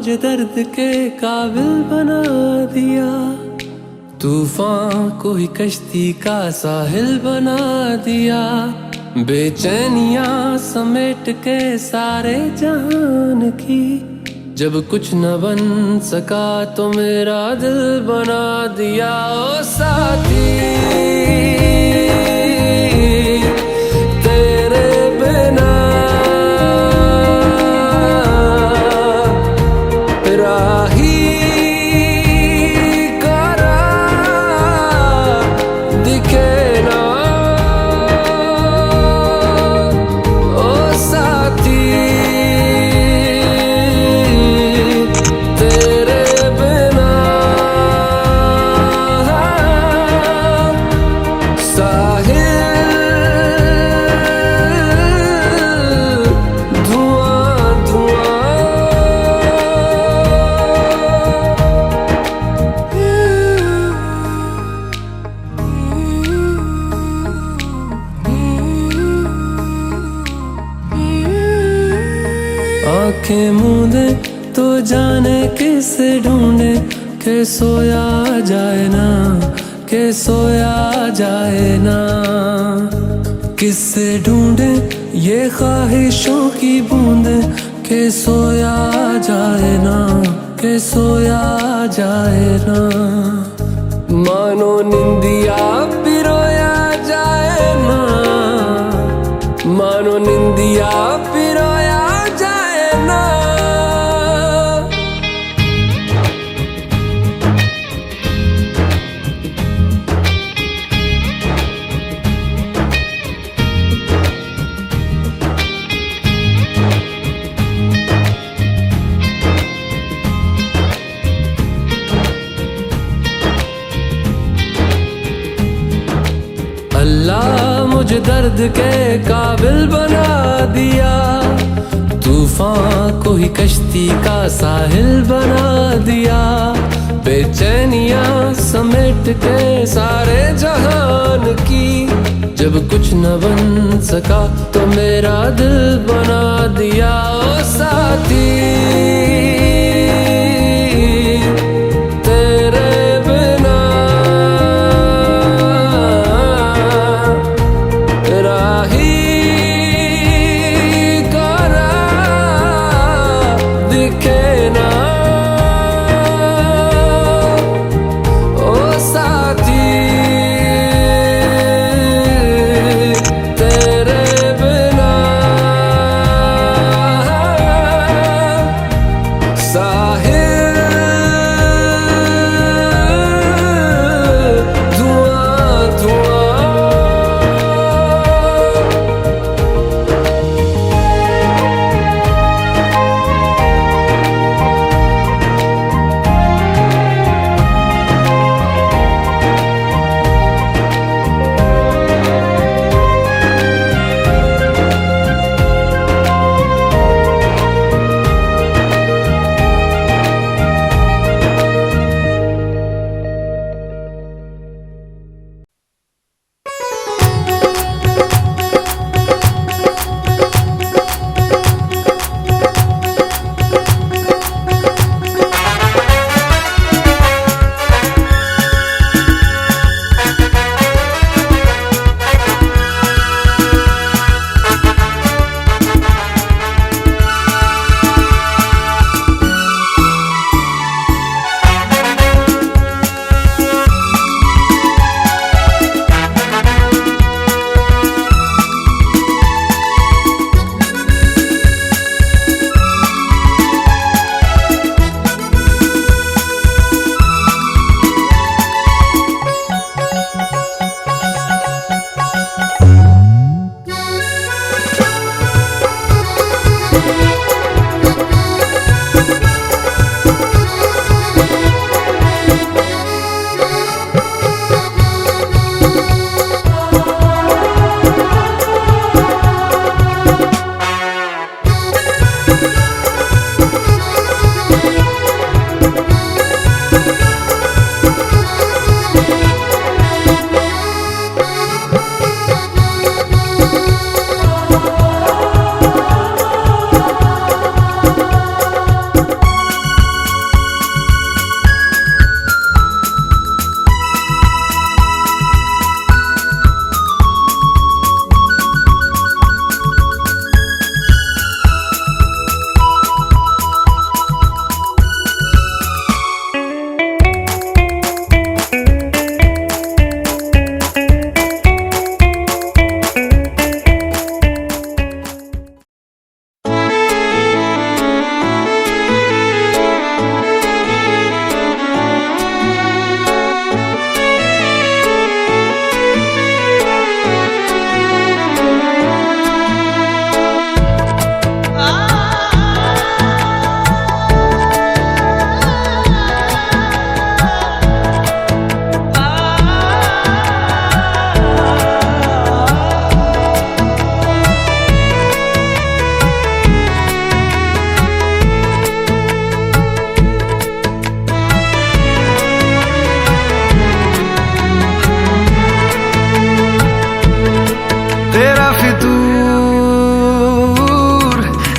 मुझे दर्द के काबिल बना दिया। तूफान को ही कश्ती का साहिल बना दिया। बेचैनियां समेट के सारे जहान की, जब कुछ न बन सका तो मेरा दिल बना दिया। ओ साथी तेरे बिना राही करा दिखे ना। ओ साथी तेरे बिना साहिल धुआं धुआं। आंखें मूंदे तो जाने किसे ढूंढे, के सोया जाए ना, के सोया जाए ना। किससे ढूंढे ये ख्वाहिशों की बूंदे, के सोया जाए ना, के सोया जाए ना। मानो निंदिया पिरोया जाए ना, मानो निंदिया पिरोया जाए ना। अल्लाह मुझे दर्द के काबिल बना दिया। तूफान को ही कश्ती का साहिल बना दिया। बेचैनियां समेट के सारे जहान की, जब कुछ न बन सका तो मेरा दिल बना दिया। ओ साथी तेरे बिना राही करा दिखे ना। ओ साथी तेरे बिना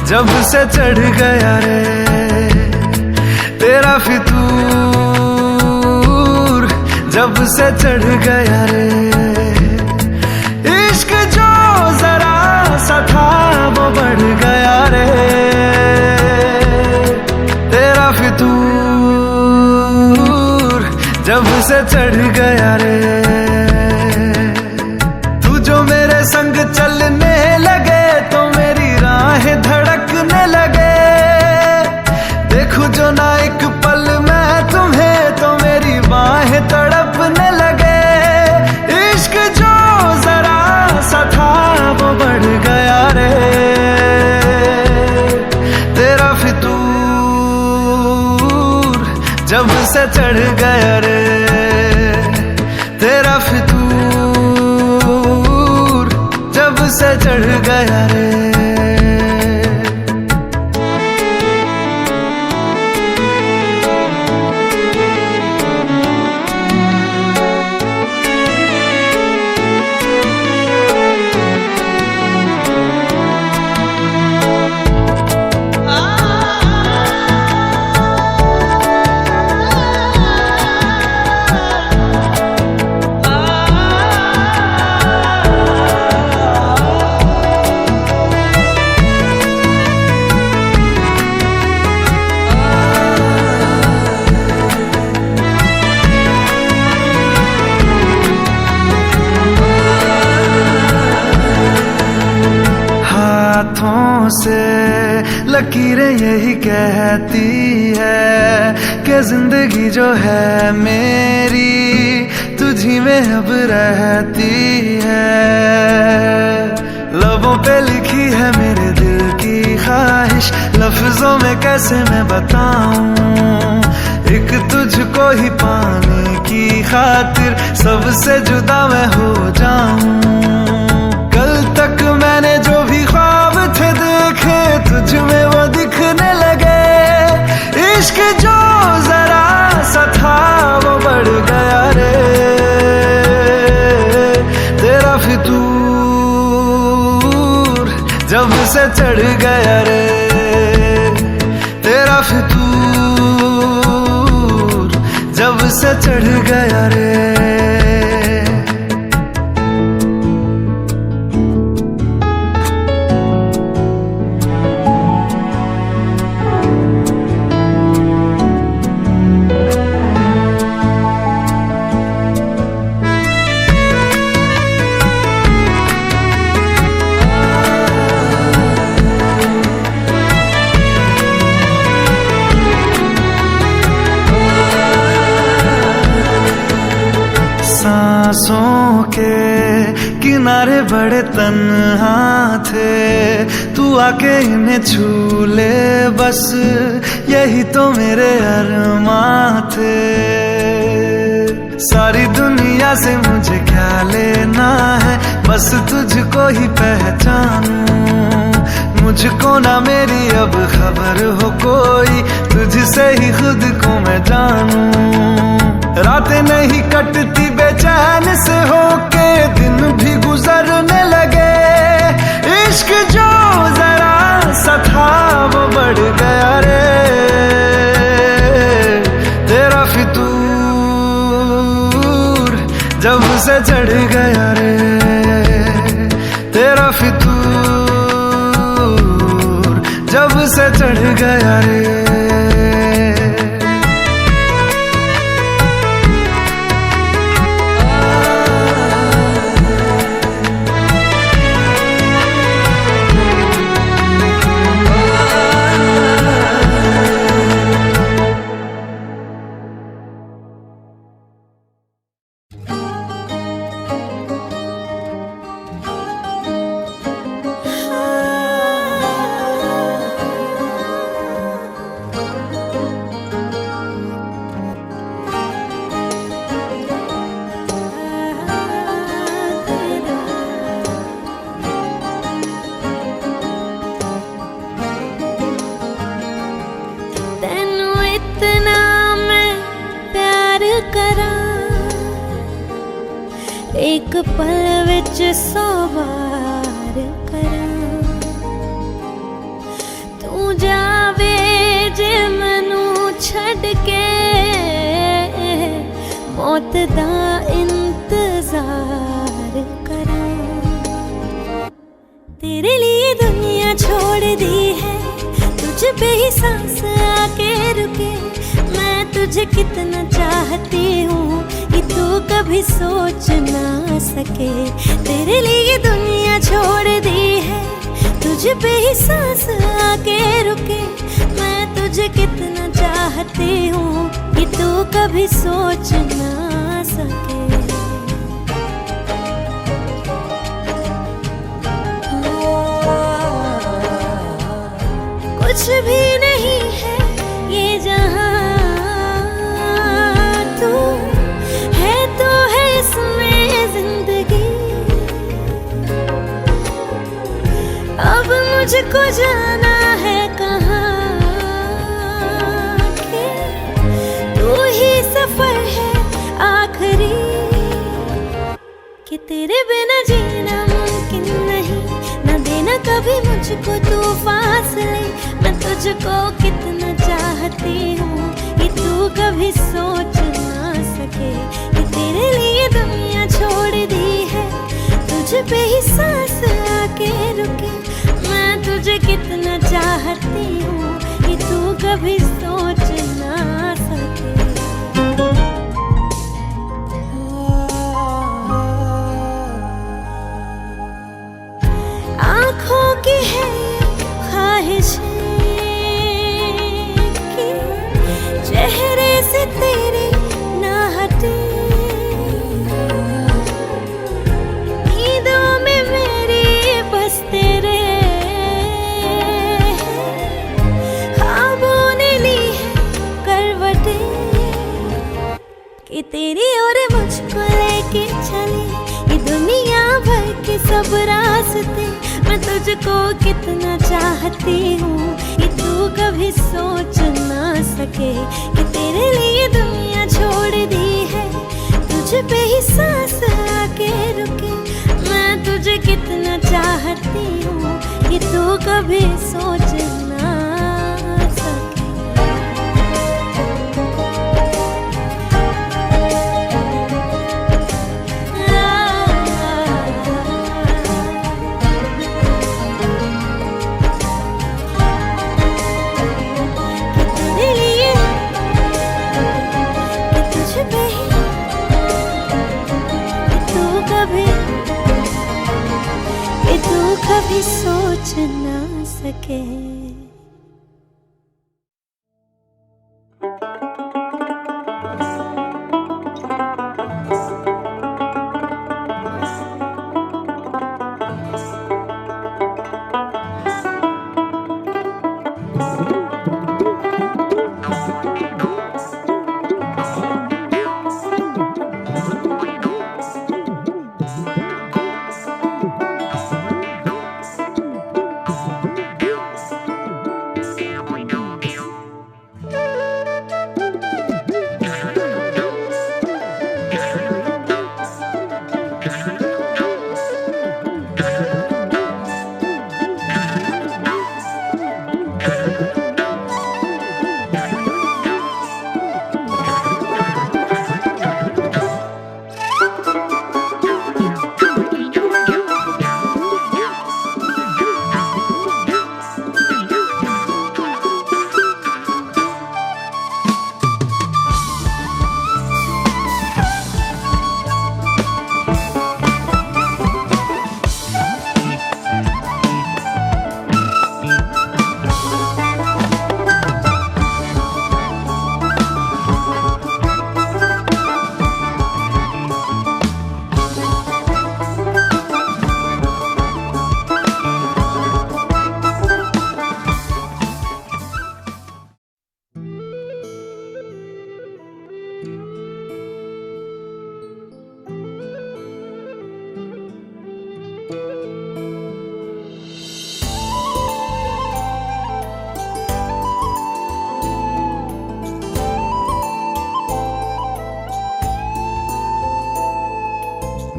जब से चढ़ गया रे तेरा फितूर, जब से चढ़ गया रे इश्क जो जरा सा था वो बढ़ गया रे तेरा फितूर, जब से चढ़ गया रे। तू जो मेरे संग चलने लगे तो मेरी राहें धड़कने लगे, देखूं जो ना एक पल मैं तुम्हें तो मेरी बाहें तड़पने लगे। इश्क जो जरा सा था वो बढ़ गया रे तेरा फितूर, जब से चढ़ गया रे तेरा फितूर, जब से चढ़ गया रे। हाथों से लकीरें यही कहती है कि जिंदगी जो है मेरी तुझी में अब रहती है। लबों पे लिखी है मेरे दिल की ख्वाहिश, लफ्जों में कैसे मैं बताऊं, एक तुझको ही पाने की खातिर सबसे जुदा मैं हो जाऊं। कल तक मैंने जो भी ख्वाब थे देखे तुझ में वो दिखने लगे। इश्क जो जरा सा था वो बढ़ गया रे तेरा फितूर, जब से चढ़ गया रे तेरा फितूर, जब से चढ़ गया रे। सांसों के किनारे बड़े तन्हा थे, तू आके इन्हें छू ले बस यही तो मेरे अरमां थे। सारी दुनिया से मुझे क्या लेना है, बस तुझको ही पहचानूं। मुझको ना मेरी अब खबर हो कोई, तुझसे ही खुद को मैं जानूं। रातें नहीं कटती बेचैन से होके, दिन भी गुजरने लगे। इश्क जो जरा सा था वो बढ़ गया रे तेरा फितूर, जब से चढ़ गया रे तेरा फितूर, जब से चढ़ गया रे। एक पल विच 100 बार करा, मौत दा इंतजार करा। तेरे लिए दुनिया छोड़ दी है, तुझ पे ही सांस आके रुके। मैं तुझे कितना चाहती हूँ कि तू कभी सोच ना सके। तेरे लिए दुनिया छोड़ दी है, तुझ पे ही सांस आके रुके। मैं तुझे कितना चाहती हूँ कि तू कभी सोच ना सके। कुछ भी नहीं है ये जहां, तू है तो है इसमें जिंदगी। अब मुझको जाना है कहाँ, कि तू ही सफर है आखिरी। कि तेरे बिना जीना मुमकिन नहीं, न देना कभी मुझको तू फासले। मैं तुझको कितना चाहती हूँ कि तू कभी सोच ना सके। कि तेरे लिए दुनिया छोड़ दी है, तुझ पे ही सांस आके रुके। मैं तुझे कितना चाहती हूँ कि तू कभी सोच ना सके। आँखों की है ख्वाहिश कि चेहरे से तेरे ना हटे। नींदों में मेरी बस तेरे ख्वाबों ने ली है करवटें। कि तेरी और मुझको लेके चले ये दुनिया भर के सब रास्ते। मैं तुझको कितना चाहती हूँ कि तू कभी सोच ना सके। कि तेरे लिए दुनिया छोड़ दी है, तुझ पे ही सांस आके रुके। मैं तुझे कितना चाहती हूँ कि तू कभी सोच ना सके। कभी सोच ना सके।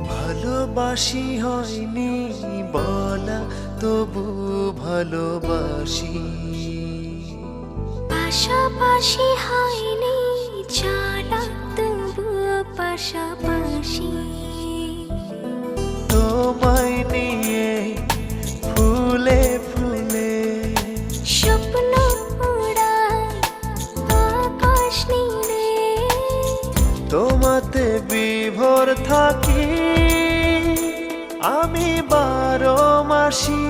ভালোবাসি হয়নি বলা তবু ভালোবাসি। পাশাপাশি হয়নি চলা তবু বিভোর থাকি আমি 12 মাসি।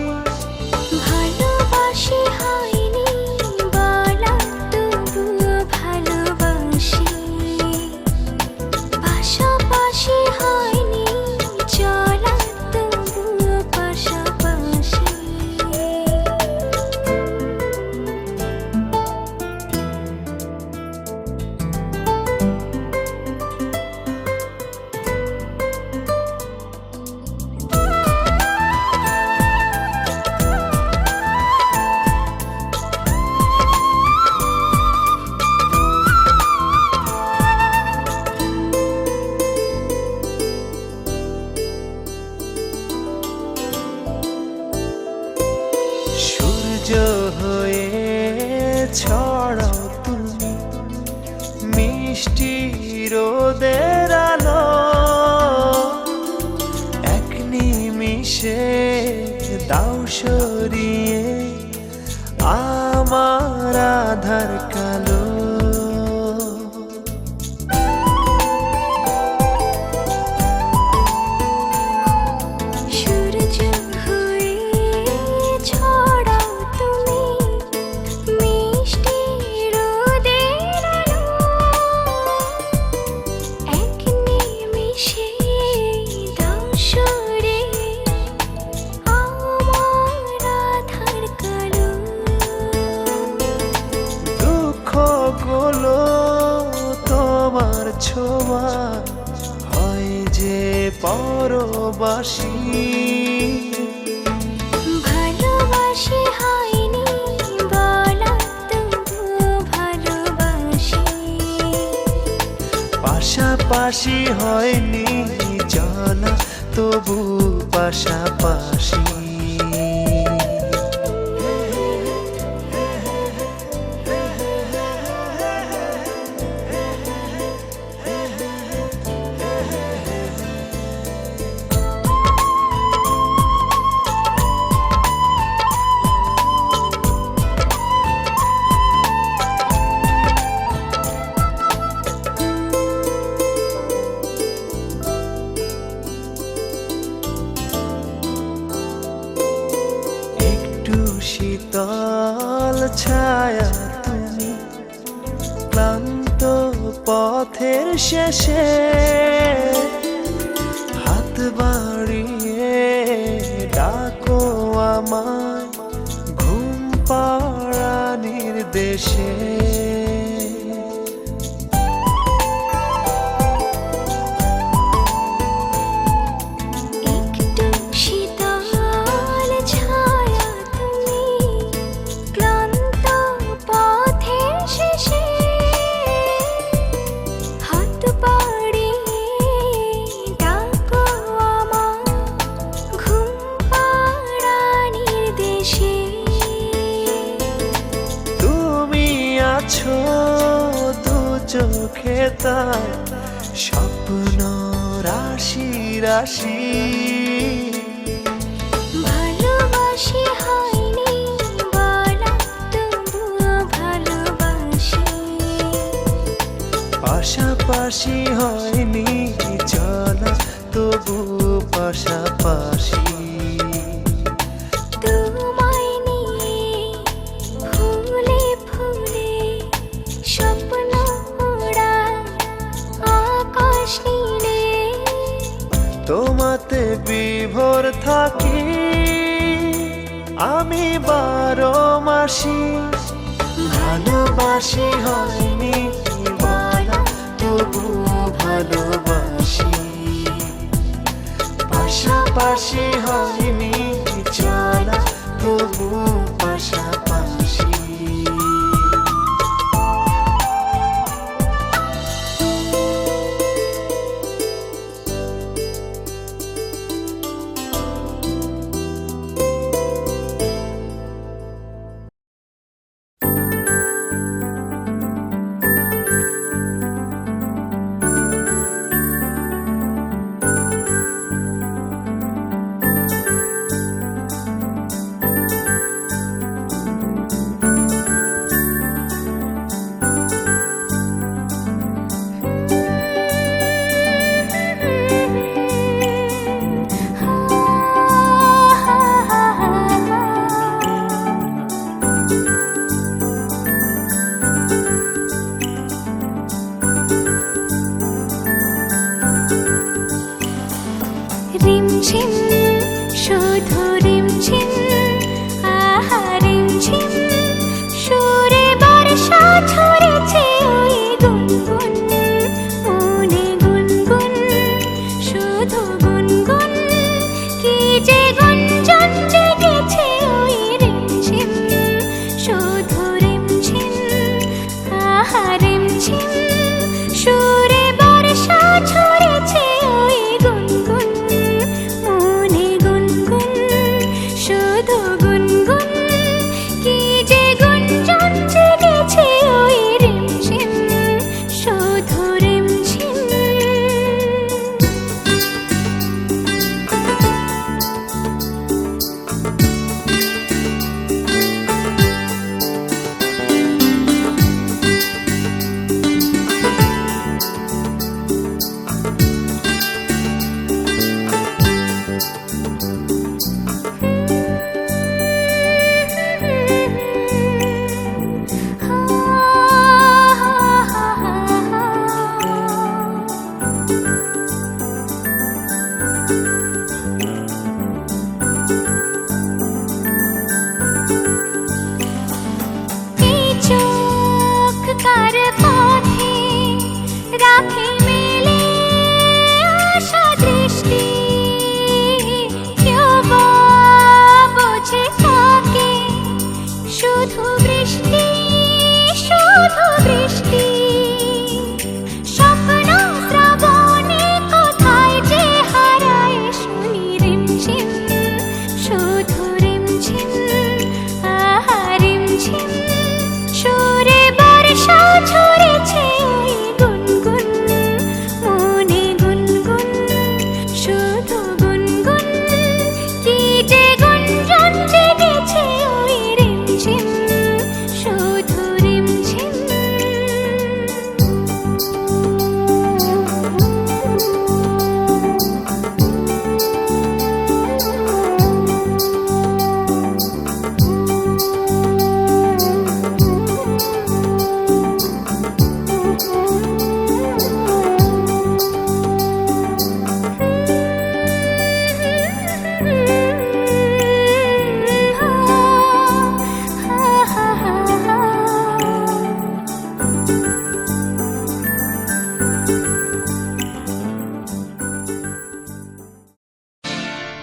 ভালোবাসি হয়নি বলা তবুও ভালোবাসি, পাশাপাশি হয়নি চলা তবুও পাশাপাশি। সূর্য হয়ে ছড়াও তুমি মিষ্টি রোদের আলো, এক নিমিষে দাও সরিয়ে আমার আধার কালো। সূর্য হয়ে ছড়াও তুমি মিষ্টি রোদের আলো, এক নিমিষে দাও সরিয়ে আমার আধার কালো। দুঃখগুলো তোমার ছোঁয়া হয় যে পরবাসী। ভালোবাসি হয়নি বলা তবুও ভালোবাসি, পাশাপাশি হয়নি চলা তবু পাশাপাশি। একটু শীতল ছায়া তুমি ক্লান্ত পথের শেষে, হাত বাড়িয়ে ডাকো আমায় ঘুম পাড়ানির দেশে। একটু শীতল ছায়া তুমি ক্লান্ত পথের শেষে, হাত বাড়িয়ে ডাকো আমায় ঘুম পাড়ানির দেশে। তুমি আছো দু চোখে তাই স্বপ্ন রাশি রাশি। ভালোবাসি হয়নি বলা তবুও ভালোবাসি, পাশাপাশি হয়নি চলা তবু পাশাপাশি। তোমায় নিয়ে ফুলে ফুলে স্বপ্ন ওড়ায় আকাশ নীলে, তোমাতে বিভোর থাকি আমি 12 মাসি। ভালোবাসি হয়নি বলা তবু ভালোবাসি, পাশাপাশি হয়নি চলা তবু পাশাপাশি।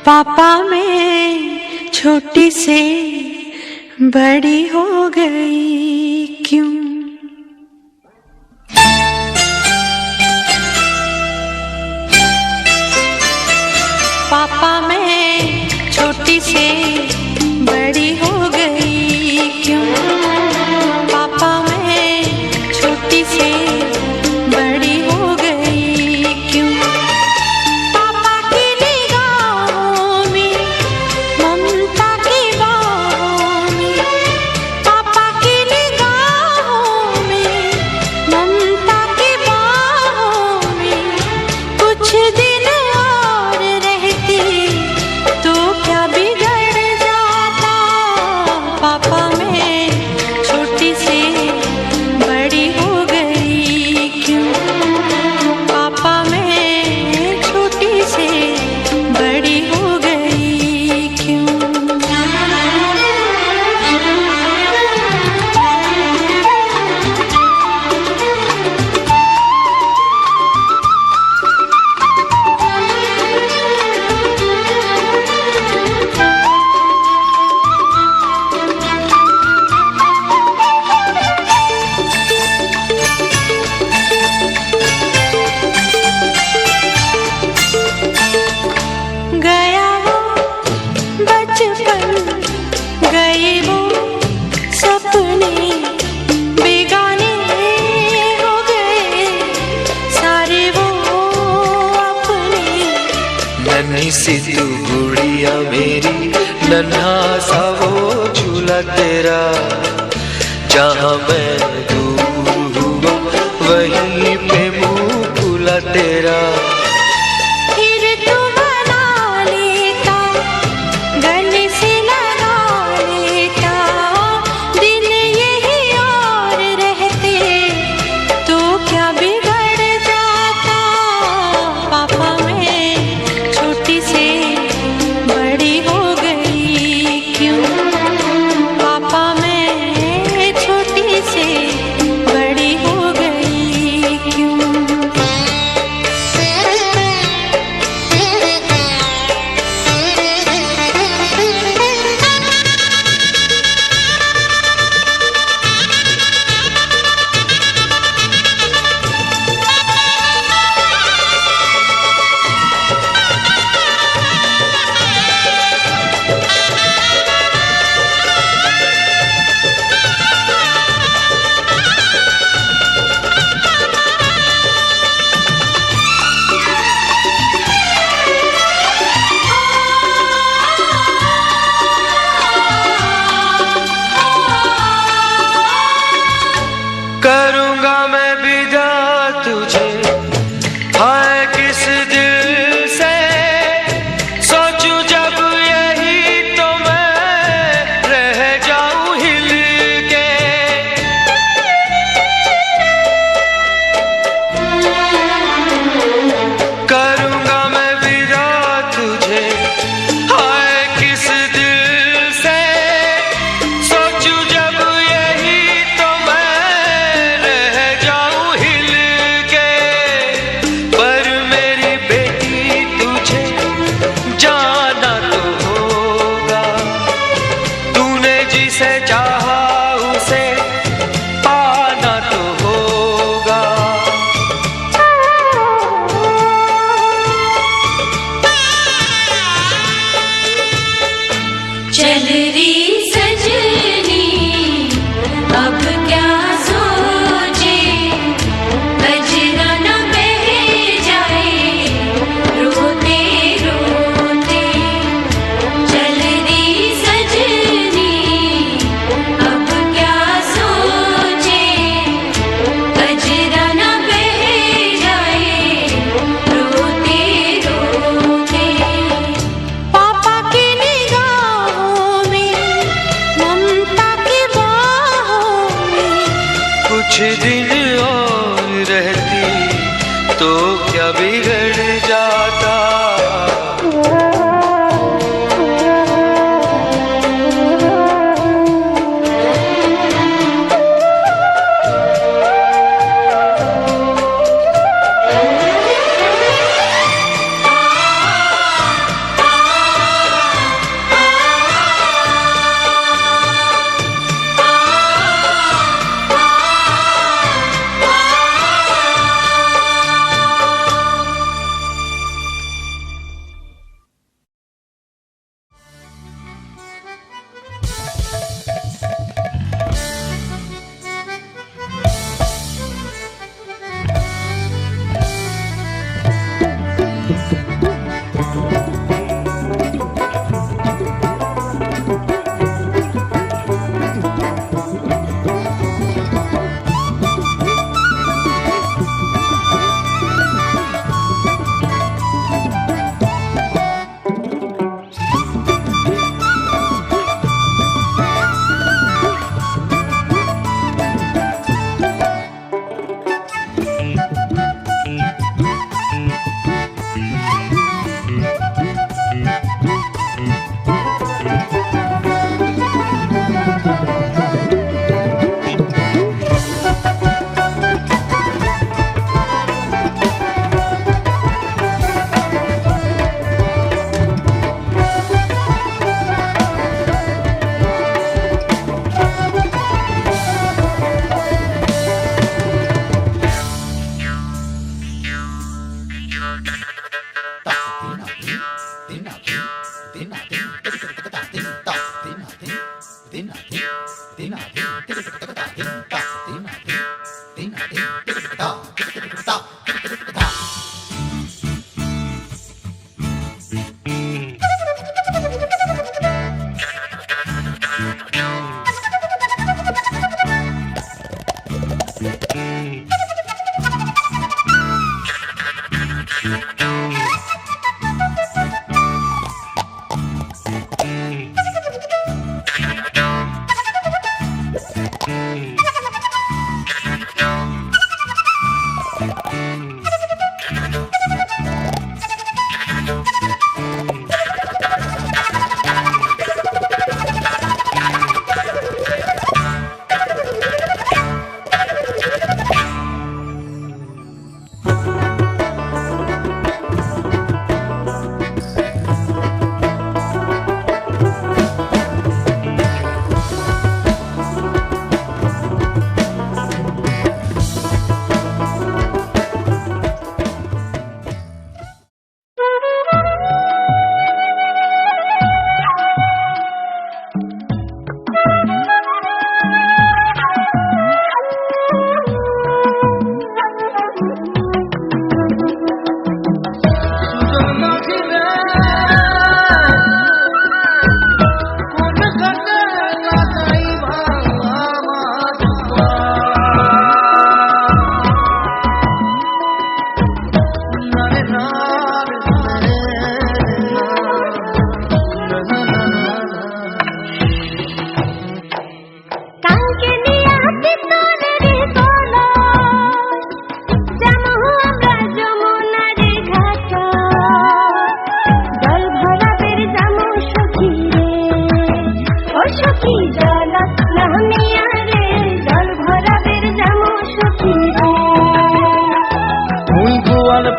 पापा मैं छोटी से बड़ी हो गई क्यों? पापा मैं छोटी से बड़ी हो गई क्यों? पापा मैं छोटी से बड़ी हो गई क्यों? पापा की निगाहों में ममता की बाहों में, पापा की निगाहों में ममता की बाहों में कुछ दिन और रहती तो क्या बिगड़ जाता? पापा मैं छोटी से बड़ी हो गई क्यों? पापा मैं छोटी से बड़ी हो गई क्यों? गया वो बचपन, गए वो सपने, बेगाने हो गए सारे वो अपने। नन्ही सी तू गुड़िया मेरी, नन्हा सा वो झूला तेरा, जहाँ मैं दूर हुआ वहीं पे मुँह खुला तेरा। फिर तू बना लेता, गले से लगा लेता, दिन यही और रहते तो क्या बिगड़ जाता? पापा मैं छोटी से बड़ी हो गई क्यों? पापा मैं छोटी से बड़ी हो गई क्यों? करूँगा मैं विदा तुझे, हाय किस दिल से सोचूं जब यही तो मैं रह जाऊं हिल के। करूँगा मैं विदा तुझे, हाय किस दिल से सोचूं जब यही तो मैं रह जाऊं हिल के। पर मेरी बेटी तुझे जाना तो होगा, तूने जिसे चाहा उसे पाना तो होगा। चल री सजनी अब क्या सोचे, कजरा न बह जाए रोते रोते। चल री सजनी अब क्या सोचे, कजरा न बह जाए रोते रोते। पापा की निगाहों में ममता की बाहों में कुछ दिन और रहती तो क्या बिगड़ जाता?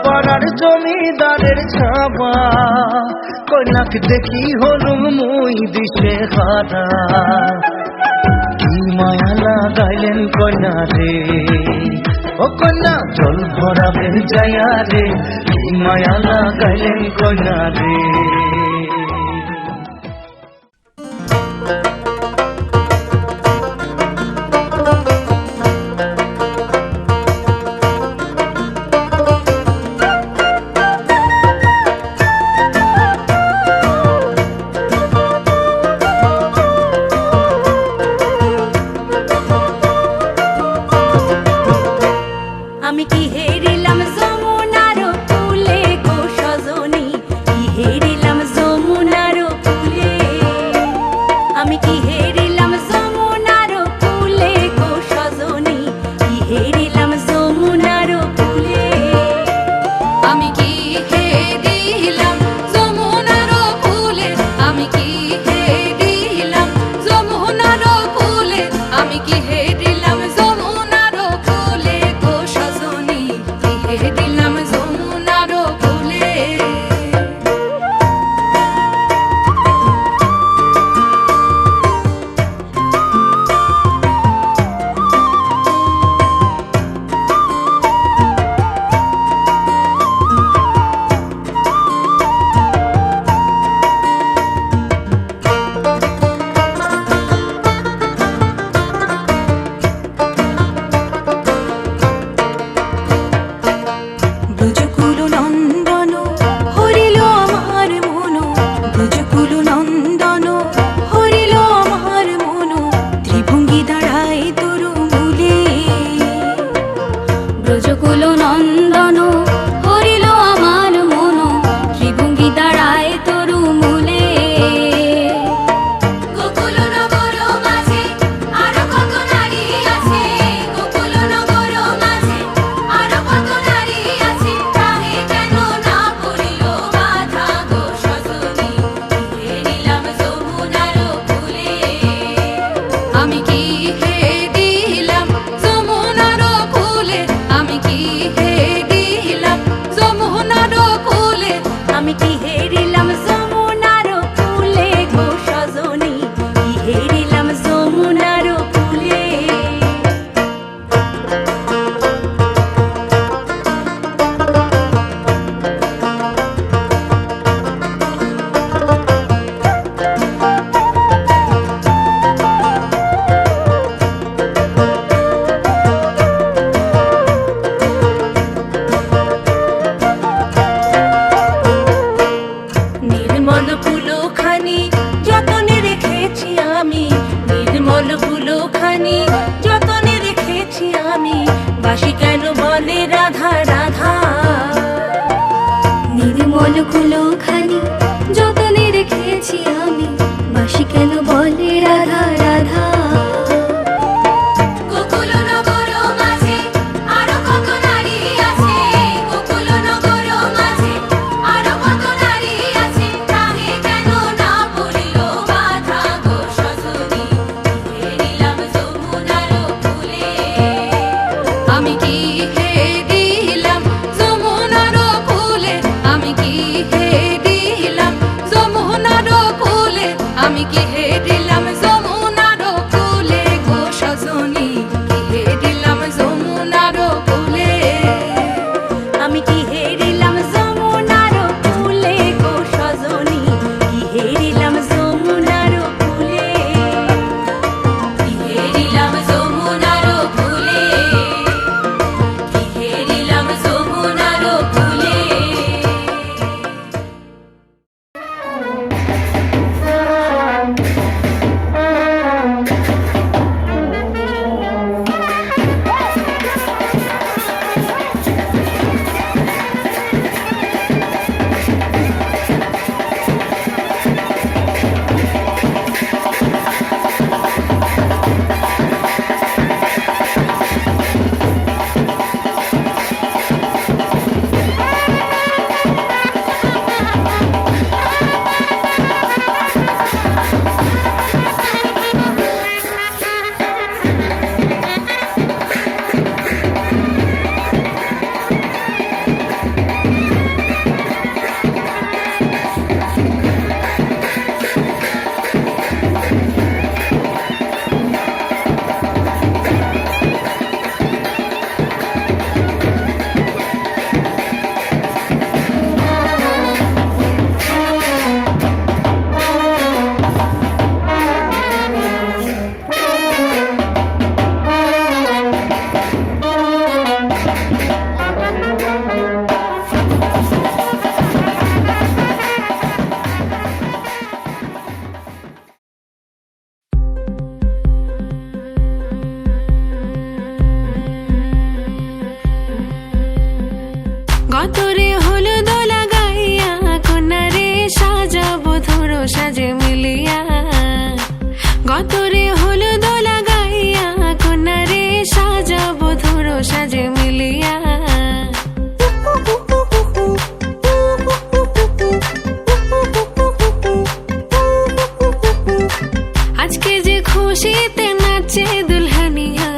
পাড়ার জমিদারের ছাবা কন্যাক দেখি হলুম মুই দিশে হারা কি মায়া লাগাইলেন কন্যা রে ও কন্যা জল ভরাবেন যায়া রে কি মায়া লাগাইলেন কন্যা রে আমি কি হেরিলাম যমুনার কুলে গো সজনী, কি হেরিলাম যমুনার কুলে, আমি কি হেরিলাম যমুনার কুলে গো সজনী, কি হেরিলাম যমুনার কুলে, আমি কি হেরিলাম যমুনার কুলে, আমি কি হেরিলাম যমুনার কুলে, আমি কি হেরিলাম যমুনার কুলে গো সজনী, কি হেরিলাম যমুনার কুলে। ব্রজকুল নন্দন হরিল আমার মন, ব্রজকুল নন্দন হরিল আমার মন, ত্রিভঙ্গি দাঁড়ায় তরু মূলে, ব্রজকুল নন্দন হরিল আমার মন, ত্রিভঙ্গি দাঁড়ায় তরু মূলে, গোকুল নগর মাঝে আরো কত নারী আছে, গোকুল নগর মাঝে আরো কত নারী আছে, তাহে কেন না করিল বাধা গো সজনী, কি হেরিলাম যমুনার কুলে, আমি কি হেরিলাম যমুনার কুলে, আমি কি হেরিলাম যমুনার কুলে, আমি কি হেরিলাম যমুনার কুলে গো সজনী, কি হেরিলাম যমুনার কুলে। নির্মল ফুলখানি যতনে রেখেছি আমি, নির্মল ফুলখানি যতনে রেখেছি আমি, বাসি কেন বলে রাধা রাধা, নির্মল ফুলখানি যতনে রেখেছি আমি, বাসি কেন বলে রাধা রাধা, গোকুল নগর মাঝে আরো কত নারী গতরে হলুদ লাগাইয়া কন্যারে সাজাবো ধরো সাজে মিলিয়া গতরে হলুদ লাগাইয়া কন্যারে সাজাবো ধরো সাজে মিলিয়া আজকে যে খুশিতে নাচে দুলহানিয়া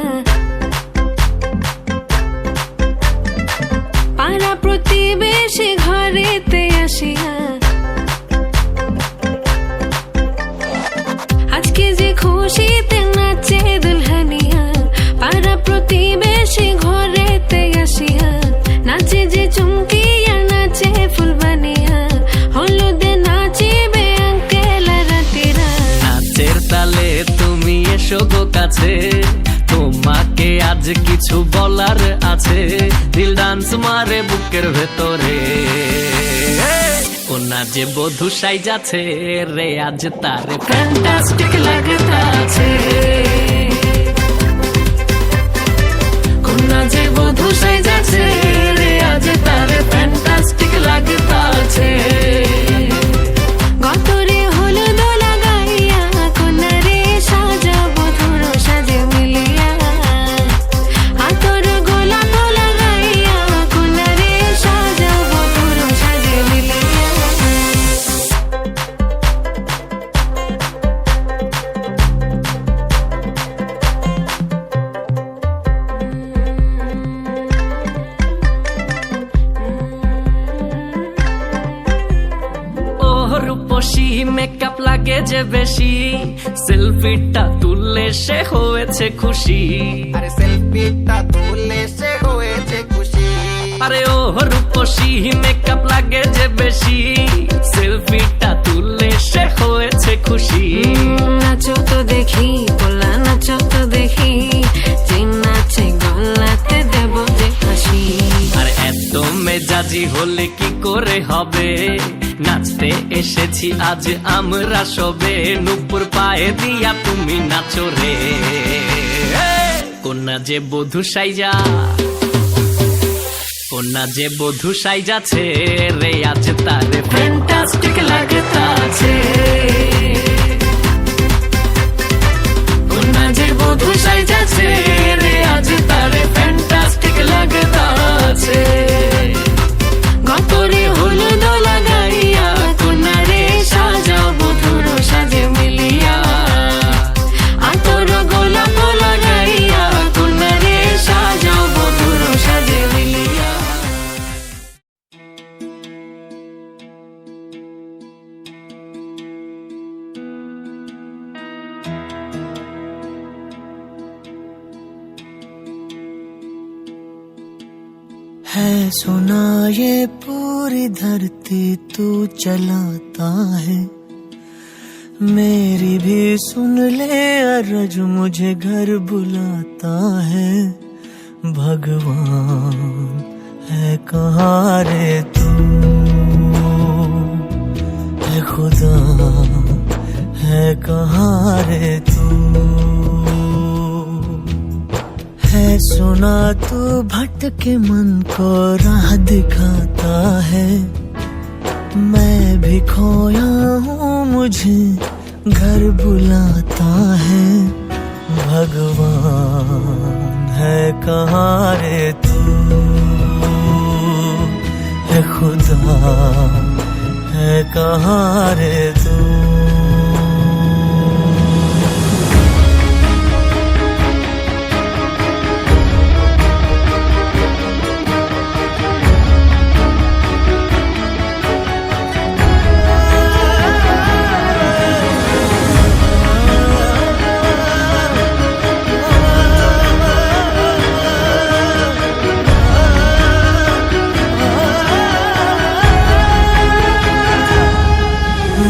পাড়া প্রতিবেশী ঘরেতে আসিয়া আজকে যে খুশিতে নাচে দুলহানিয়া পাড়া প্রতিবেশী ঘরেতে আসিয়া নাচে যে চুমকিয়া নাচে ফুলবানিয়া হলুদে নাচিবে আঙ্কেল রাতিরা নাচের তালে তুমি এসো গো কাছে তোমাকে আজ কিছু বলার আছে দিল ডান্স মারে বুকের ভেতরে কোনা যে বধূ সাইজাছে রে আজ তারে ফ্যান্টাস্টিক লাগতাছে কোনা যে বধূ সাইজাছে রে আজ তারে ফ্যান্টাস্টিক লাগতাছে গতরে হলুদ লাগাইয়া কন্যারে সাজাবো ধরো সাজে মিলিয়া আতর গোলাপ লাগাইয়া কন্যারে সাজাবো ধরো সাজে মিলিয়া রূপসী মেকআপ লাগে যে বেশি সেলফিটা তুললে সে হয়েছে খুশি আরে সেলফিটা তুলে সে হয়েছে খুশি আরে ও রূপসী মেকআপ লাগে যে বেশি সেলফিটা তুললে সে হয়েছে খুশি নাচো তো দেখি পোলা নাচো তো দেখি যে নাচে গলাতে দেব যে হাসি আর এত মেজাজি হলে কি করে হবে নাচতে এসেছি আজ আমরা সবে নুপুর পায়ে দিয়া তুমি নাচো রে কোনা যে বধূ সাইজা কোনা যে বধূ সাইজাছে রে আজ তারে ফ্যান্টাস্টিক লাগতাছে কোনা যে বধূ সাইজাছে রে আজ তারে ফ্যান্টাস্টিক লাগতাছে গতরে হলুদ লাগাইয়া কন্যারে সাজাবো ধরো সাজে মিলিয়া আতর গোলাপ লাগাইয়া কন্যারে সাজাবো ধরো সাজে মিলিয়া है सुना ये पूरी धरती तू चलाता है मेरी भी सुन ले अरज मुझे घर बुलाता है भगवान है कहाँ रे तू है खुदा है कहाँ रे तू है सुना तू भटके मन को राह दिखाता है मैं भी खोया हूँ मुझे घर बुलाता है भगवान है कहाँ रे तू है खुदा है कहाँ रे तू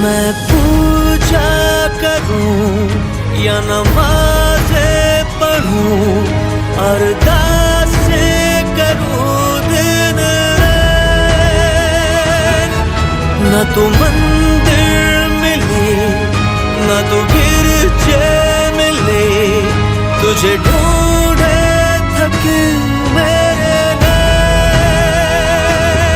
मैं पूजा करूं या नमाज़ें पढ़ूं अरदास करूं दिन रात न तो मंदिर मिले न तो गिरजे मिले तुझे ढूंढे थके मेरे नैन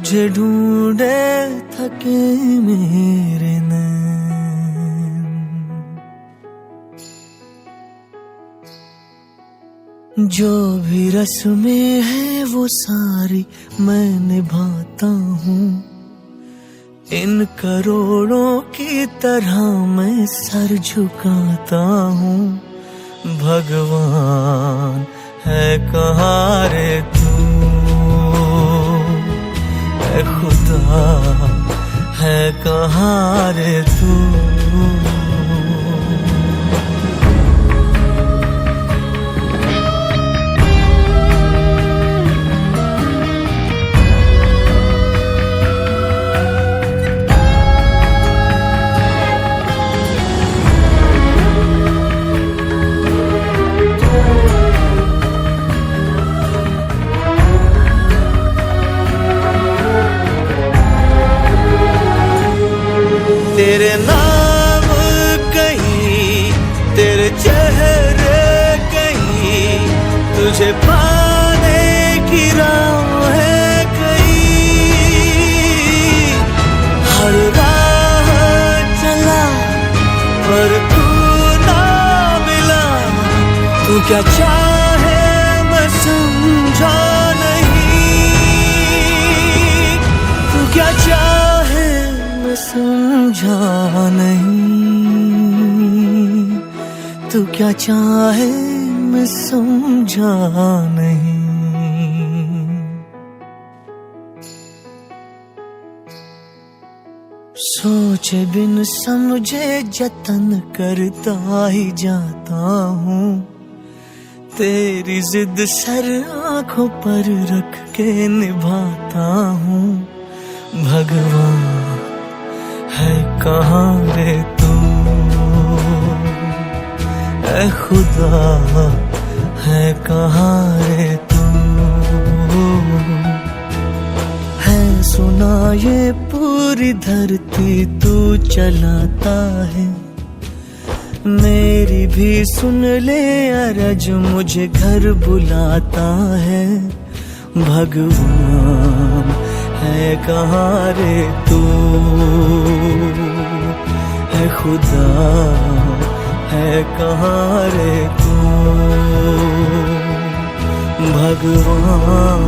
तुझे ढूंढे थके मेरे नैन। जो भी रस्में है वो सारी मैं निभाता हूँ, इन करोड़ों की तरह मैं सर झुकाता हूँ। भगवान है कहाँ रे तू, ऐ खुदा है कहाँ रे तू। तेरे नाम कहीं, तेरे चेहरे कहीं, तुझे पाने की राह है कहीं। हर राह चला पर तू ना मिला, तू क्या चाहे मैं समझा नहीं, तू क्या चाहे समझा नहीं, तू क्या चाहे मैं समझा नहीं। सोचे बिन समझे जतन करता ही जाता हूँ, तेरी जिद सर आंखों पर रख के निभाता हूँ। भगवान है कहाँ रे तू, ऐ खुदा है कहाँ रे तू। है सुना ये पूरी धरती तू चलाता है, मेरी भी सुन ले अरज मुझे घर बुलाता है। भगवान है कहाँ रे तू, है खुदा है कहाँ रे तू। भगवान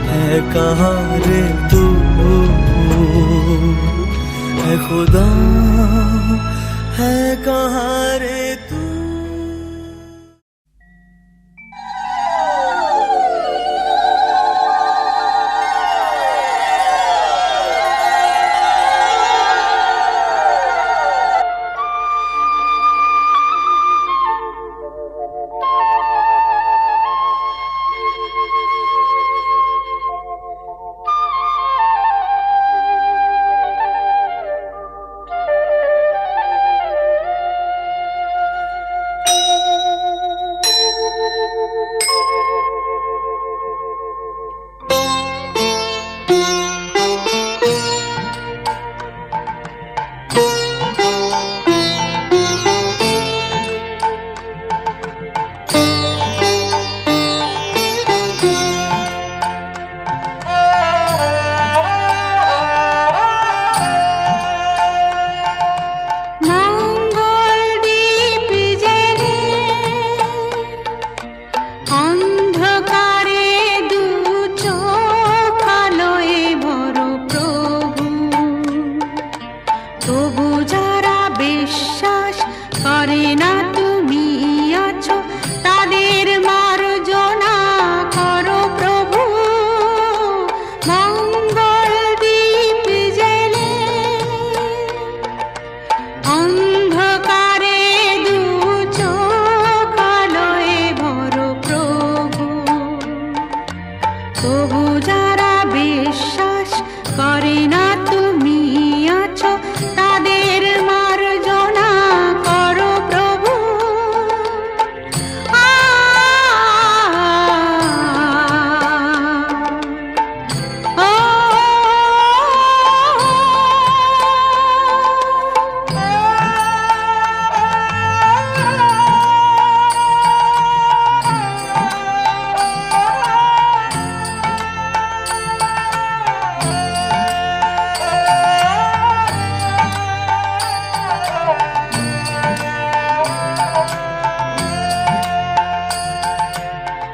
है कहाँ रे तू, है खुदा है कहाँ रे तू। তাদের মার্জনা করো প্রভু।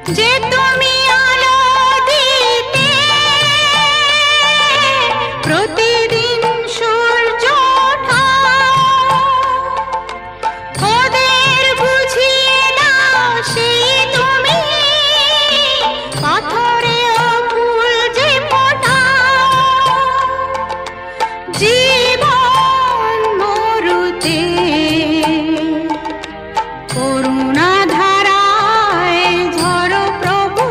যে তুমি আলো দিতে প্রতিদিন সূর্য ওঠা ওদের বুঝিয়ে দাও সেই তুমি পাথরেও ফুল যে ফোটাও জীবন মরুতে করুণা ধারায় ঝরো প্রভু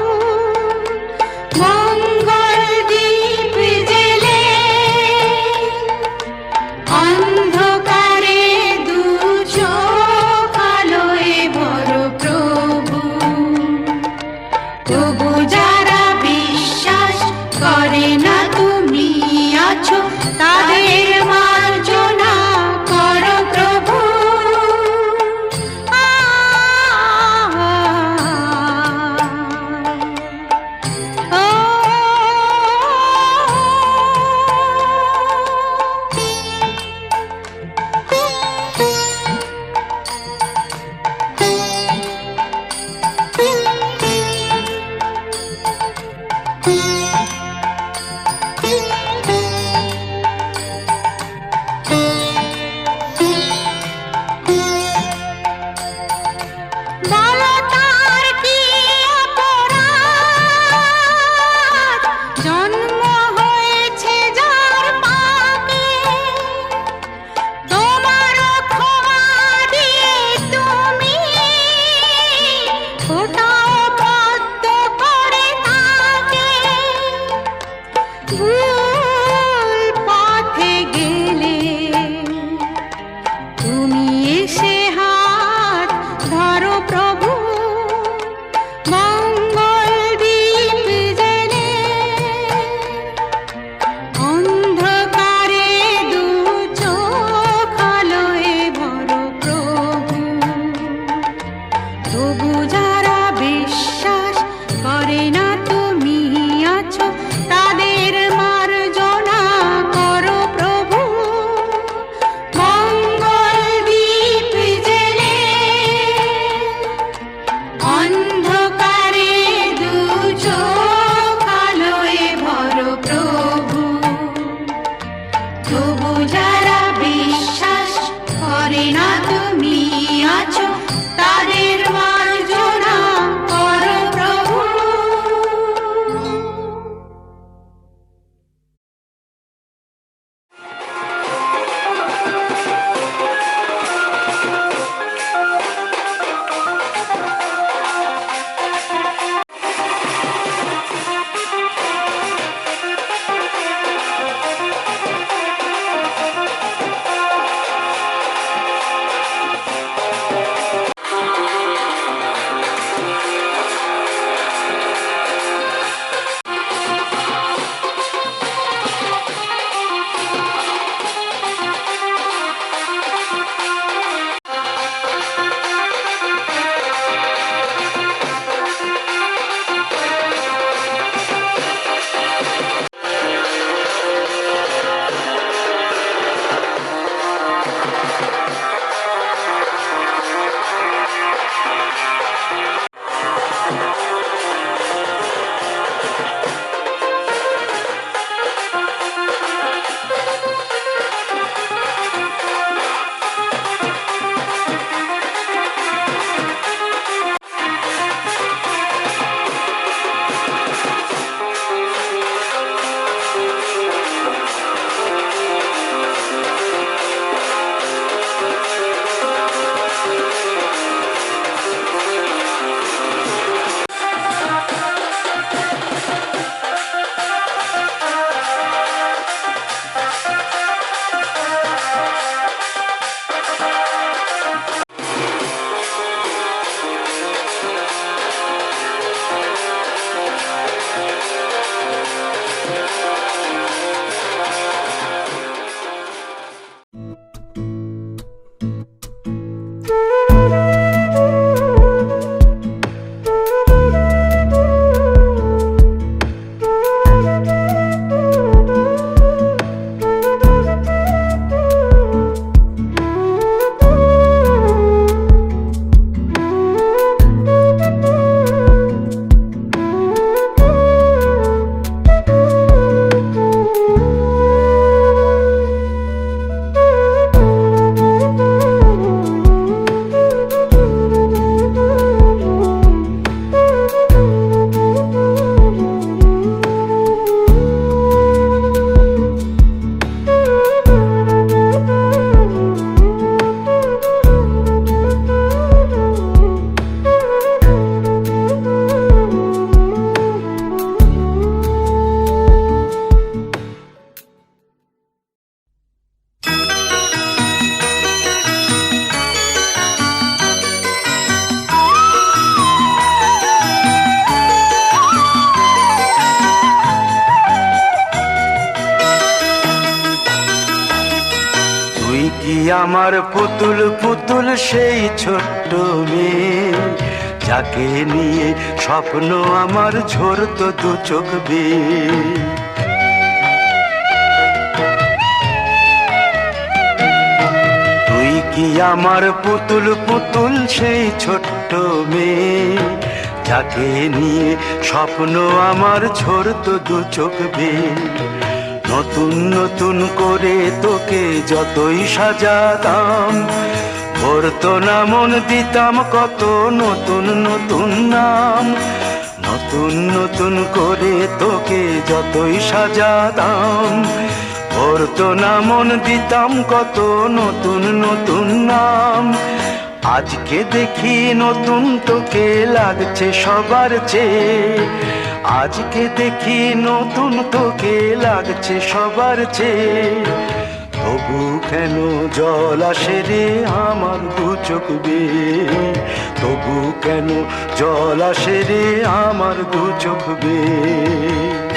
আমার পুতুল পুতুল সেই ছোট্ট মেয়ে, যাকে নিয়ে স্বপ্ন আমার ঝরতো দু চোখ বেয়ে। তুই কি আমার পুতুল পুতুল সেই ছোট্ট মেয়ে, যাকে নিয়ে স্বপ্ন আমার ঝরতো দু চোখ বেয়ে। নতুন নতুন করে তোকে যতই সাজাতাম, ভরতো না মন, দিতাম কত নতুন নতুন নাম। নতুন নতুন করে তোকে যতই সাজাতাম, ভরতো না মন, দিতাম কত নতুন নতুন নাম। আজকে দেখি নতুন তোকে লাগছে সবার চেয়ে, আজকে দেখি নতুন তোকে লাগছে সবার চেয়ে। তবু কেন জল আসে রে আমার দু চোখ বেয়ে, তবু কেন জল আসে রে আমার দু চোখ বেয়ে।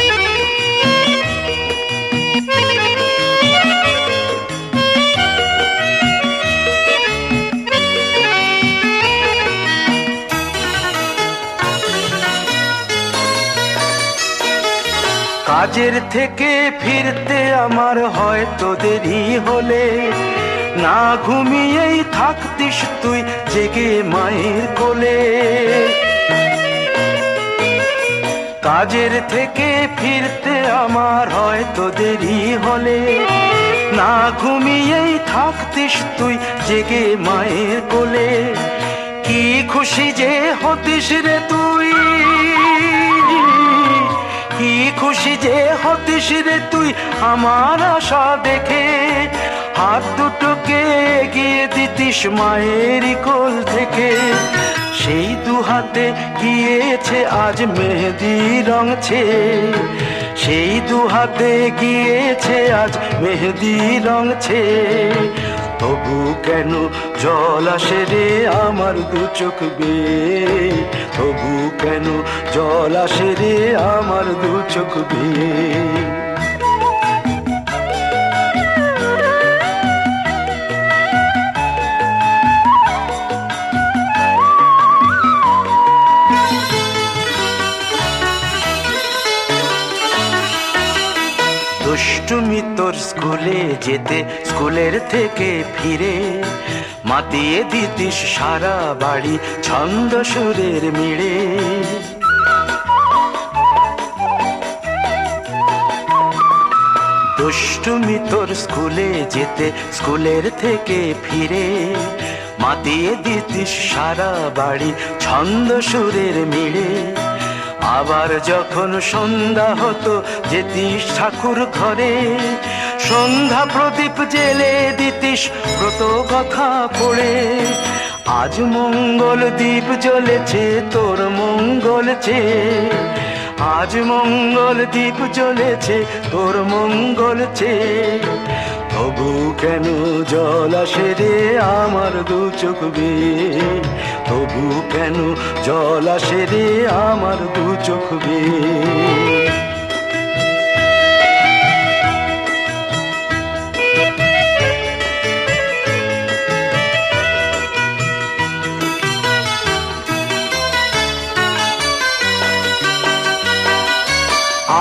কাজের থেকে ফিরতে আমার হয়তো দেরি হলে, না ঘুমিয়েই থাকতিস তুই জেগে মায়ের কোলে। কাজের থেকে ফিরতে আমার হয়তো দেরি হলে, না ঘুমিয়েই থাকতিস তুই জেগে মায়ের কোলে। কি খুশি যে হতিস রে তুই, কি খুশি যে হতিস রে তুই আমার আশা দেখে। হাত দুটোকে এগিয়ে দিতিস মায়ের কোল থেকে, সেই দু হাতে গিয়েছে আজ মেহেদি রং ছেয়ে। সেই দু হাতে গিয়েছে আজ মেহেদি রং ছেয়ে। তবু কেন জল আসে রে আমার দু চোখ বেয়ে, তবু কেন জল আসে রে আমার দু চোখ বেয়ে। দুষ্টুমি তোর স্কুলে যেতে, স্কুলের থেকে ফিরে মাতিয়ে দিতিস সারা বাড়ি ছন্দ সুরের মিড়ে। দুষ্টুমি তোর স্কুলে যেতে, স্কুলের থেকে ফিরে মাতিয়ে দিতিস সারা বাড়ি ছন্দ সুরের মিড়ে। আবার যখন সন্ধ্যা হতো যেতিস ঠাকুর ঘরে, সন্ধ্যা প্রদীপ জেলে দিতিস ব্রত কথা পড়ে। আজ মঙ্গল দ্বীপ জ্বলেছে তোর মঙ্গল চেয়ে, আজ মঙ্গল দ্বীপ জ্বলেছে তোর মঙ্গল চেয়ে। তবু কেন জল আসে রে আমার দু চোখ বেয়ে, তবু কেন জল আসে রে আমার দু চোখ বেয়ে।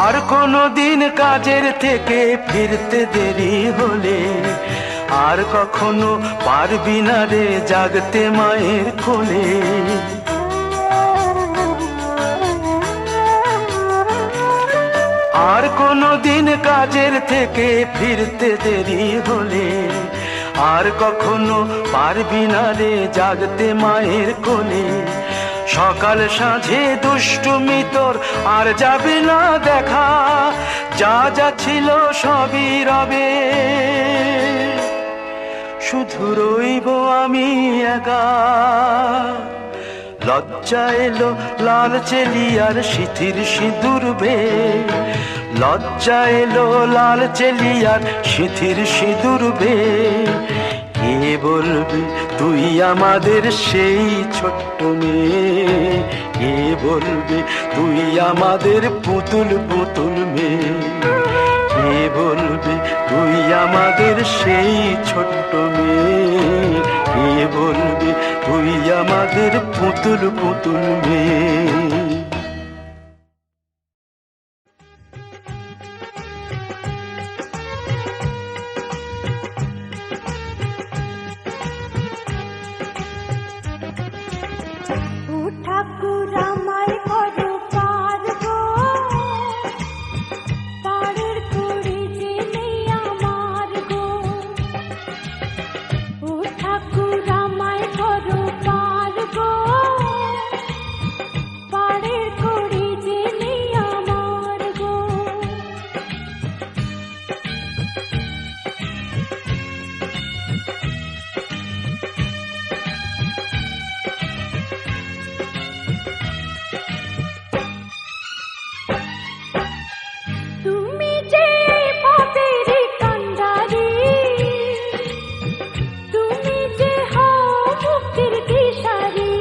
আর কোনো দিন কাজের থেকে ফিরতে দেরি হলে, আর কখনো পারবি না রে জাগতে মায়ের কোলে। আর কোনো দিন কাজের থেকে ফিরতে দেরি হলে, আর কখনো পারবি না রে জাগতে মায়ের কোলে। সকাল সাঁঝে দুষ্টুমি তোর আর যাবে না দেখা, যা যা ছিল সবই রবে, শুধু রইব আমি একা। লজ্জা এলো লাল চেলিয়ার সিথির সিঁদুর বে, লজ্জা এলো লাল চেলিয়ার সিথির সিঁদুর বে। কে বলবে তুই আমাদের সেই ছোট্ট মেয়ে, কে বলবে তুই আমাদের পুতুল পুতুল মেয়ে, কে বলবে তুই আমাদের সেই ছোট্ট মেয়ে, কে বলবে তুই আমাদের পুতুল পুতুল মেয়ে। ও ঠাকুর আমায় করো পার গো, পাড়ের কুড়ি যে নেই আমার গো। ও ঠাকুর আমায় করো পার গো, পাড়ের কুড়ি যে নেই আমার গো। তুমি যে পাপের কান্ডারি, তুমি যে হও মুক্তির দিশারি।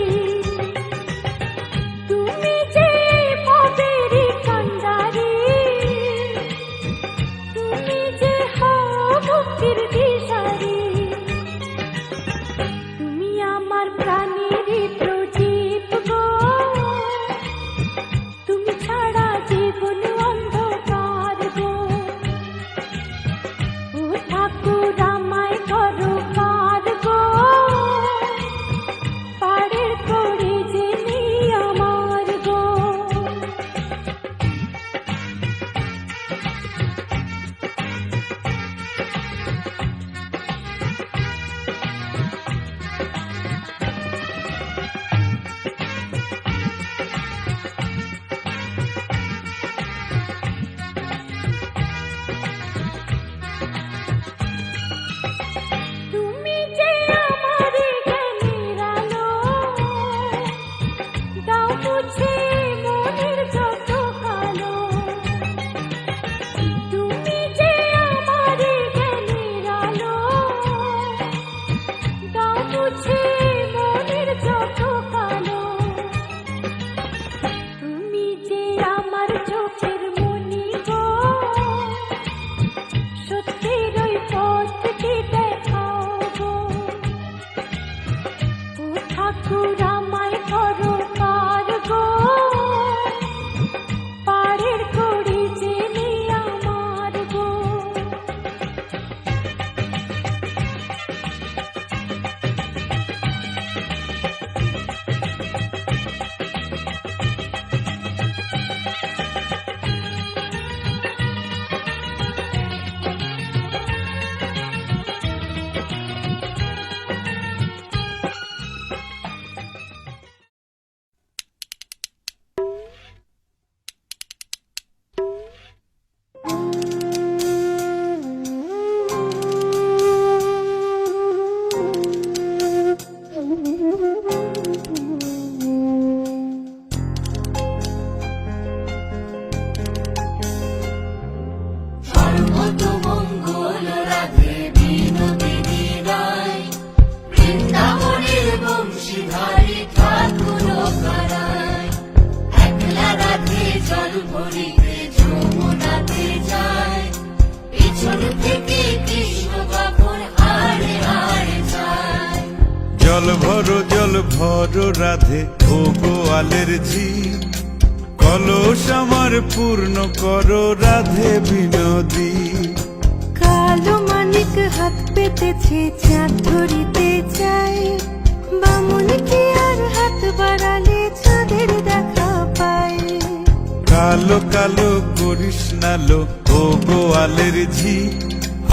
তুমি যে পাপের কান্ডারি, তুমি যে হও মুক্তির দিশারি। তুমি আমার প্রাণের প্রদীপ গো, তুমি ছাড়া জীবন অন্ধকার গো। ও ঠাকুর আমায় করো পার গো, পাড়ের কড়ি যে নেই আমার গো। তুমি যে আমার জ্ঞানের আলো, দাও মুছে মনের যত কালো। তুমি যে আমার জ্ঞানের আলো, দাও মুছে মনের যত কালো। তুমি যে আমার চোখের মনি গো, সত্যের ওই পথটি দেখাও গো। ও ঠাকুর আমায় করো পার গো, পাড়ের কড়ি যে নেই আমার গো। সর্বতমঙ্গল রাধে বিনোদিনী রায়, বৃন্দাবনের বংশীধারী ঠাকুর কারায়। একলা রাধে জল ভরিতে যমুনাতে যায়, পিছন থেকে কৃষ্ণ তখন হারে হারে যায়। জল ভরো রাধে ও গোয়ালের ঝি, কলস আমার পূর্ণ করো রাধে বিনোদী। কালো মানিক হাত পেতেছে চাঁদ ধরিতে চাই, বামুন কি আর হাত বাড়ালে চাঁদের দেখা পায়। কালো কালো করিস নালো ও গোয়ালের ঝি,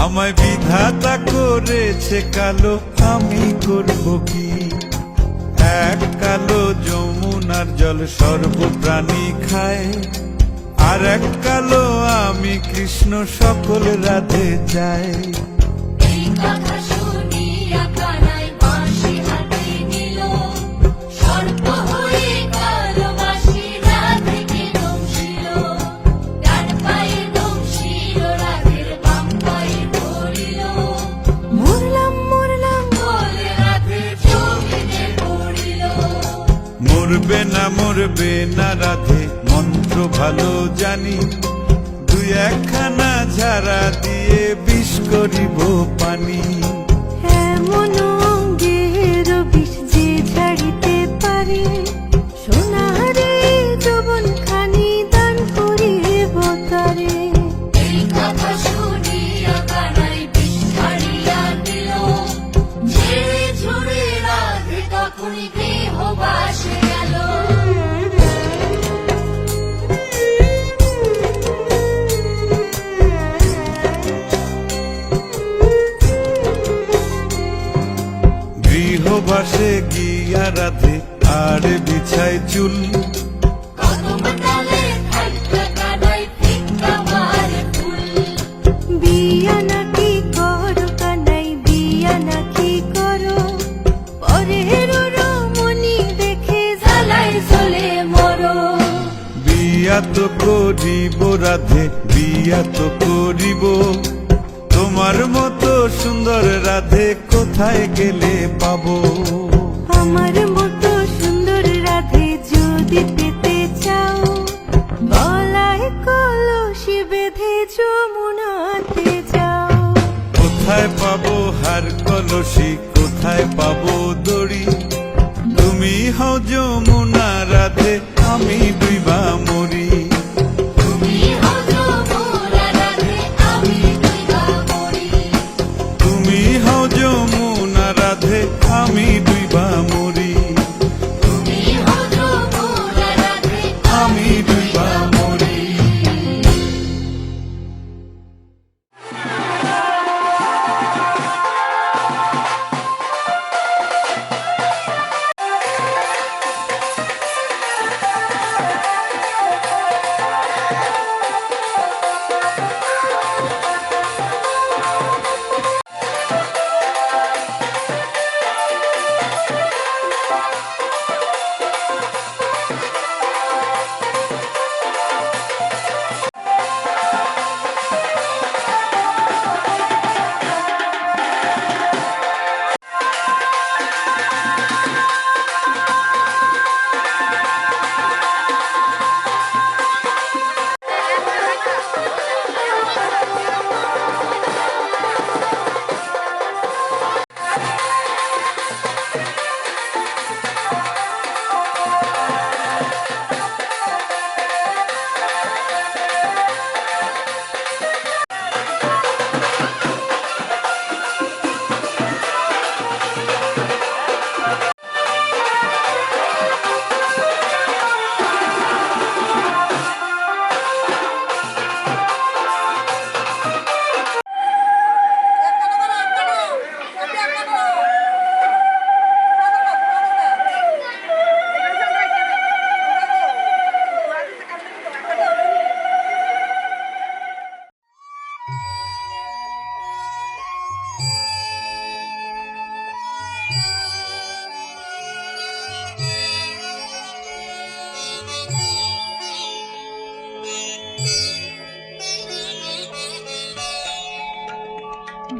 আমায় বিধাতা করেছে কালো, আমি করব কি? এক কালো যমুনার জল সর্বপ্রাণী খায়, আর এক কালো আমি কৃষ্ণ সকল রাধে যায়। এই কথা শুনিয়া কানাই বাঁশি হাতে নিল, সর্প হয়ে কালো বাঁশি রাধেকে দংশিল। ডান পায়ে দংশিল, রাধের বাম পায়ে ধরিল। মরলাম মরলাম বলে রাধে জমিনে পড়িল। মরবে না রাধে, মন্ত্র ভালো জানি, তুই একখানা ঝাড়া দিয়ে বিষ করিব পানি। এমন অঙ্গের বিষ যে ছাড়িতে পারে, সোনারে যৌবন খানি দান করিব তারে। এই কথা শুনিয়া কানাই বিষ ছাড়িয়া দিল, ঝেড়ে ঝুড়ে রাধে তখনই গৃহবাসে গেল। গৃহবাসে গিয়া রাধে আর বিছায় চুল। কদম ডালে থাইকা কানাই ফিক্কা মারে ফুল। বিয়া নাকি করো কানাই, বিয়া নাকি করো, পরের রমণী দেখে জ্বালায় জ্বলে মরো। বিয়া তো করিব রাধে, বিয়া তো করিব, তোমার মতো সুন্দর রাধে কোথায় গেলে পাবো। আমার মতো সুন্দর রাধে যদি পেতে চাও, গলায় কলসি বেঁধে যমুনাতে যাও। কোথায় পাবো হার কলসি, কোথায় পাবো দড়ি, তুমি হও যমুনা রাধে, আমি ডুইবা মরি। তুমি হও যমুনা রাধে, আমি ডুইবা মরি। তুমি হও যমুনা রাধে, আমি ডুইবা মরি। তুমি হও যমুনা রাধে, আমি ডুইবা মরি।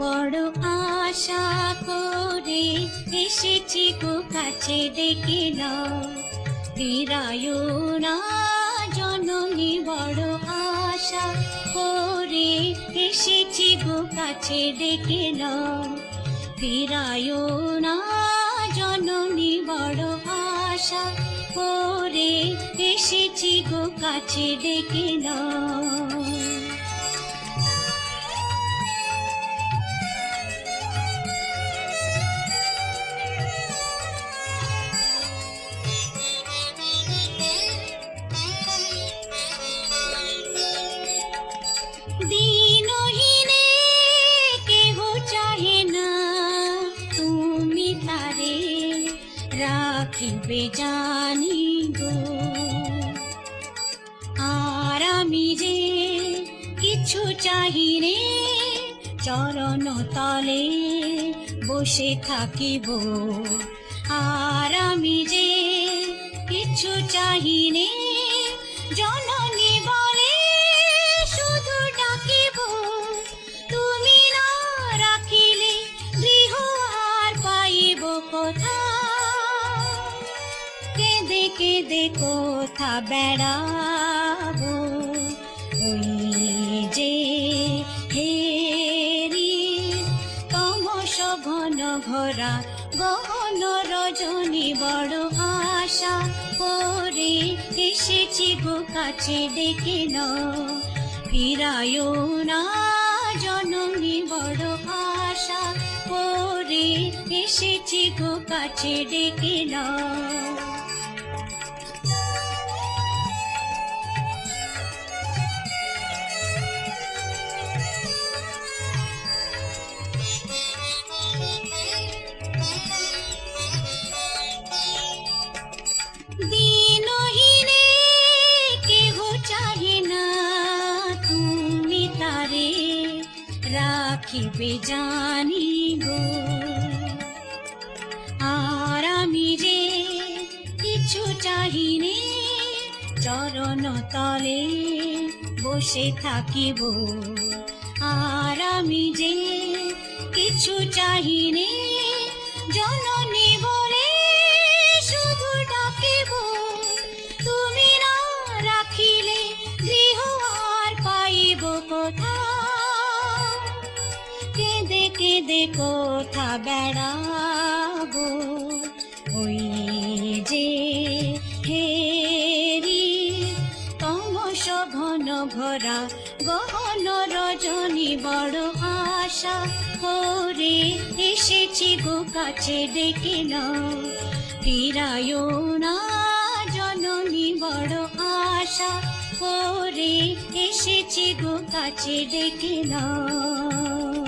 বড় আশা করে এসেছি গো কাছে, ডেকে নাও ফিরায়ো না জননী। বড় আশা করে এসেছি গো কাছে, ডেকে নাও ফিরায়ো না জননী। বড় আশা করে এসেছি গো কাছে, ডেকে নাও। দিনহীনে কেহ চাহে না, তুমি তারে রাখিবে জানি গো। আর আমি যে কিছু চাহি রে, চরণ তলে বসে থাকিব। আর আমি যে কিছু চাহি রে, জননী বলে শুধু ডাকিব। তুমি না রাখিলে গৃহ আর পাইব কোথা, কেঁদে কেঁদে কোথা বেড়াবো। ওই ভরা গহন রজনী বড় আশা করে এসেছি গো কাছে ডেকে নাও ফিরায়ও না জননী বড় আশা করে এসেছি গো কাছে ডেকে নাও দিনহীনে কেহ চাহে না তুমি তারে রাখিবে জানি গো আর আমি যে কিছু চাহিনে চরণ তলে বসে থাকিব আর আমি যে কিছু চাহিনে জননী বলে শুধু ডাকিব তুমি না রাখিলে গৃহ আর পাইব কোথা কেঁদে কেঁদে কোথা বেড়াবো ওই যে হেরি তমস ঘন ভরা গহন রজনী বড় আশা করে এসেছি গো কাছে ডেকে নাও ফিরায়ও না জননী বড় আশা করে এসেছি গো কাছে ডেকে নাও